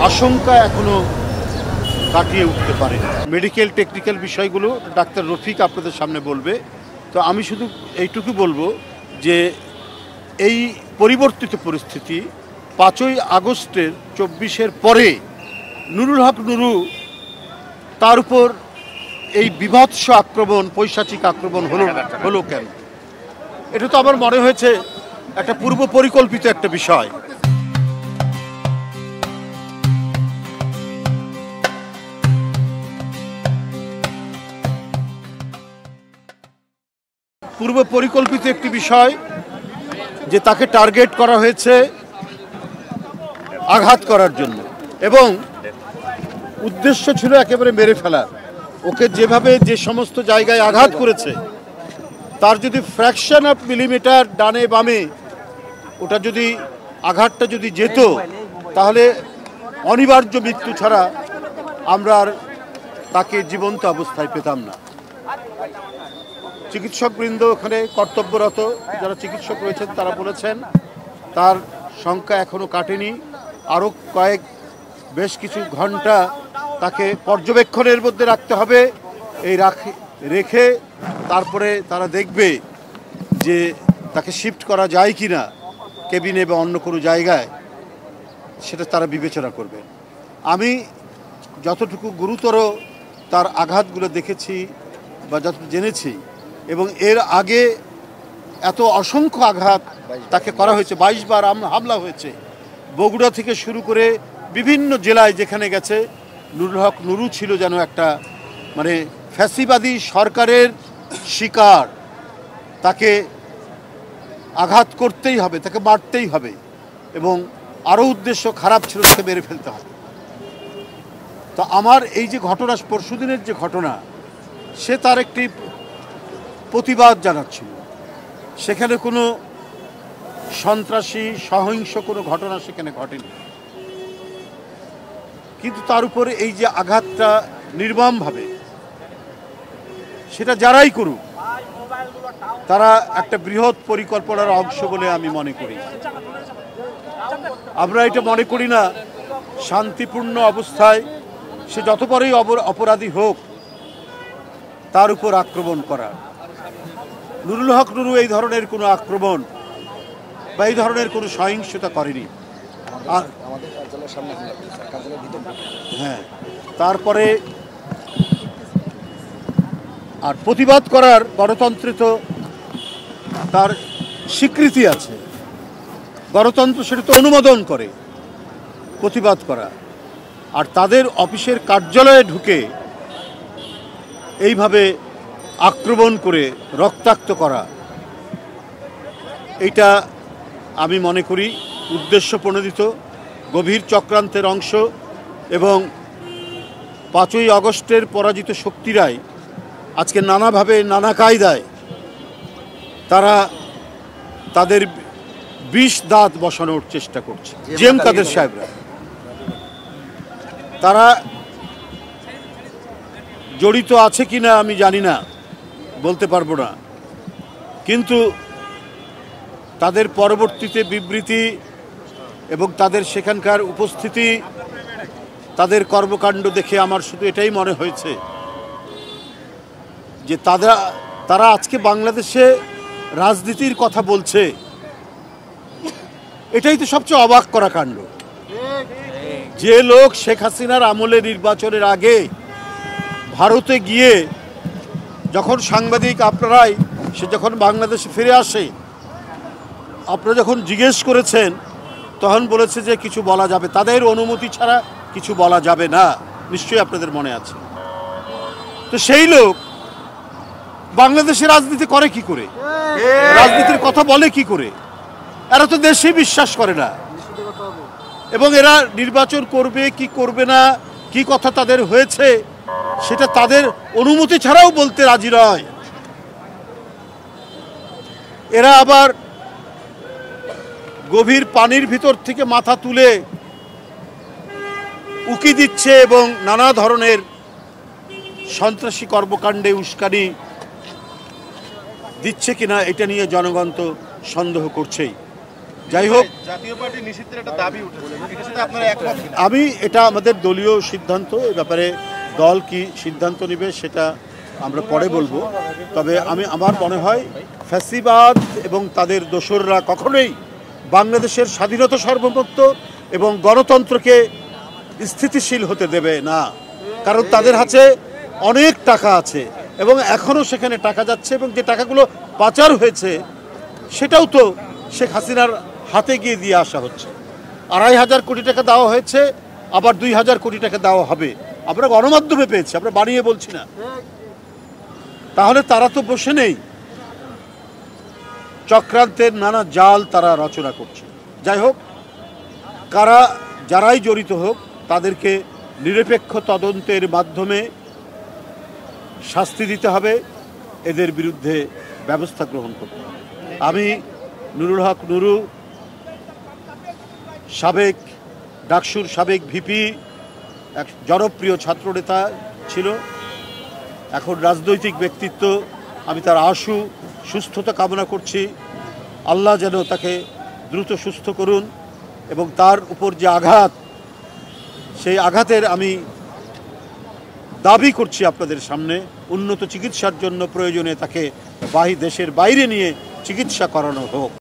আশঙ্কা এখনো কাটিয়ে উঠতে পারে। মেডিকেল টেকনিক্যাল বিষয়গুলো ডাক্তার রফিক আপনাদের সামনে বলবে। তো আমি শুধু এইটুকু বলবো যে এই পরিবর্তিত পরিস্থিতি 5ই আগস্টের 24-এর পরে নুরুল হক নুরু তার উপর এই বিভৎস আক্রমণ, পৈশাচিক আক্রমণ হলো কেন? এটা তো আমার মনে হয়েছে একটা পূর্ব পরিকল্পিত একটা বিষয়। পূর্ব পরিকল্পিত একটি বিষয় যে তাকে টার্গেট করা হয়েছে আঘাত করার জন্য, এবং উদ্দেশ্য ছিল একেবারে মেরে ফেলার। ওকে যেভাবে যে সমস্ত জায়গায় আঘাত করেছে তার যদি ফ্র্যাকশন অফ মিলিমিটার ডানে বামে ওটা যদি আঘাতটা যদি যেত তাহলে অনিবার্য মৃত্যু ছাড়া আমরা আর তাকে জীবন্ত অবস্থায় পেতাম না। চিকিৎসকবৃন্দ ওখানে কর্তব্যরত যারা চিকিৎসক রয়েছেন তারা বলেছেন তার সংখ্যা এখনও কাটেনি, আরও বেশ কিছু ঘন্টা তাকে পর্যবেক্ষণের মধ্যে রাখতে হবে। এই রেখে তারপরে তারা দেখবে যে তাকে শিফট করা যায় কি না কেবিনে বা অন্য কোনো জায়গায়, সেটা তারা বিবেচনা করবে। আমি যতটুকু গুরুতর তার আঘাতগুলো দেখেছি বা যতটুকু জেনেছি, এবং এর আগে এত অসংখ্য আঘাত তাকে করা হয়েছে, 22 বার হামলা হয়েছে বগুড়া থেকে শুরু করে বিভিন্ন জেলায় যেখানে গেছে। নুরুল হক নুরু ছিল যেন একটা মানে ফ্যাসিবাদী সরকারের শিকার, তাকে আঘাত করতেই হবে, তাকে মারতেই হবে, এবং আরও উদ্দেশ্য খারাপ ছিল, তাকে মেরে ফেলতে হবে। তো আমার এই যে ঘটনা, পরশুদিনের যে ঘটনা, সে তার একটি প্রতিবাদ জানাচ্ছিল, সেখানে কোনো সন্ত্রাসী সহিংস কোনো ঘটনা সেখানে ঘটেনি, কিন্তু তার উপরে এই যে আঘাতটা নির্মমভাবে, সেটা যারাই করুক তারা একটা বৃহৎ পরিকল্পনার অংশ বলে আমি মনে করি। আমরা এটা মনে করি না শান্তিপূর্ণ অবস্থায় সে যত বড়ই অপরাধী হোক তার উপর আক্রমণ করা। নুরুল হক নুরু এই ধরনের কোনো আক্রমণ বা এই ধরনের কোনো সহিংসতা করেনি। আর হ্যাঁ, তারপরে আর প্রতিবাদ করার গণতন্ত্রে তো তার স্বীকৃতি আছে, গণতন্ত্র সেটা তো অনুমোদন করে প্রতিবাদ করা। আর তাদের অফিসের কার্যালয়ে ঢুকে এইভাবে আক্রমণ করে রক্তাক্ত করা, এইটা আমি মনে করি উদ্দেশ্য প্রণোদিত গভীর চক্রান্তের অংশ। এবং 5ই আগস্টের পরাজিত শক্তিরাই আজকে নানাভাবে নানা কায়দায় তারা তাদের বিষ দাঁত বসানোর চেষ্টা করছে। জিএম কাদের সাহেবরা তারা জড়িত আছে কিনা আমি জানি না, বলতে পারবো না, কিন্তু তাদের পরবর্তীতে বিবৃতি এবং তাদের সেখানকার উপস্থিতি, তাদের কর্মকাণ্ড দেখে আমার শুধু এটাই মনে হয়েছে যে তারা আজকে বাংলাদেশে রাজনীতির কথা বলছে। এটাই তো সবচেয়ে অবাক করা কাণ্ড। যে লোক শেখ হাসিনার আমলে নির্বাচনের আগে ভারতে গিয়ে যখন সাংবাদিক আপনারাই, সে যখন বাংলাদেশে ফিরে আসে, আপনারা যখন জিজ্ঞেস করেছেন তখন বলেছে যে কিছু বলা যাবে, তাদের অনুমতি ছাড়া কিছু বলা যাবে না, নিশ্চয়ই আপনাদের মনে আছে। তো সেই লোক বাংলাদেশে রাজনীতি করে কি করে, রাজনীতির কথা বলে কি করে? এরা তো দেশে বিশ্বাস করে না, এবং এরা নির্বাচন করবে কি করবে না, কি কথা তাদের হয়েছে সেটা তাদের অনুমতি ছাড়াও বলতে রাজি নয়। এরা আবার গভীর পানির ভিতর থেকে মাথা তুলে উকি দিচ্ছে এবং নানা ধরনের সন্ত্রাসী কর্মকাণ্ডে উস্কানি দিচ্ছে কিনা এটা নিয়ে জনগণ তো সন্দেহ করছেই। যাই হোক, জাতীয় পার্টি নিষিদ্ধের একটা দাবি উঠেছে, এটার সাথে আপনারা একমত কিনা? আমি এটা আমাদের দলীয় সিদ্ধান্ত, এ ব্যাপারে দল কি সিদ্ধান্ত নেবে সেটা আমরা পরে বলবো। তবে আমার মনে হয় ফ্যাসিবাদ এবং তাদের দোসররা কখনোই বাংলাদেশের স্বাধীনতা সার্বভৌমত্ব এবং গণতন্ত্রকে স্থিতিশীল হতে দেবে না। কারণ তাদের হাতে অনেক টাকা আছে এবং এখনও সেখানে টাকা যাচ্ছে, এবং যে টাকাগুলো পাচার হয়েছে সেটাও তো শেখ হাসিনার হাতে গিয়ে দিয়ে আসা হচ্ছে। ২৫০০ কোটি টাকা দেওয়া হয়েছে, আবার ২০০০ কোটি টাকা দেওয়া হবে। আমরা গণমাধ্যমে পেয়েছি, আমরা বানিয়ে বলছি না। তাহলে তারা তো বসে নেই, চক্রান্তের নানা জাল তারা রচনা করছে। যাই হোক, যারাই জড়িত হোক তাদেরকে নিরপেক্ষ তদন্তের মাধ্যমে শাস্তি দিতে হবে, এদের বিরুদ্ধে ব্যবস্থা গ্রহণ করতে হবে। আমি নুরুল হক নুরু, ডাকসুর সাবেক ভিপি, এক জনপ্রিয় ছাত্রনেতা ছিল, এখন রাজনৈতিক ব্যক্তিত্ব। আমি তার আশু সুস্থতা কামনা করছি। আল্লাহ যেন তাকে দ্রুত সুস্থ করুন, এবং তার উপর যে আঘাত, সেই আঘাতের আমি দাবি করছি আপনাদের সামনে, উন্নত চিকিৎসার জন্য প্রয়োজনে তাকে দেশের বাইরে নিয়ে চিকিৎসা করানো হোক।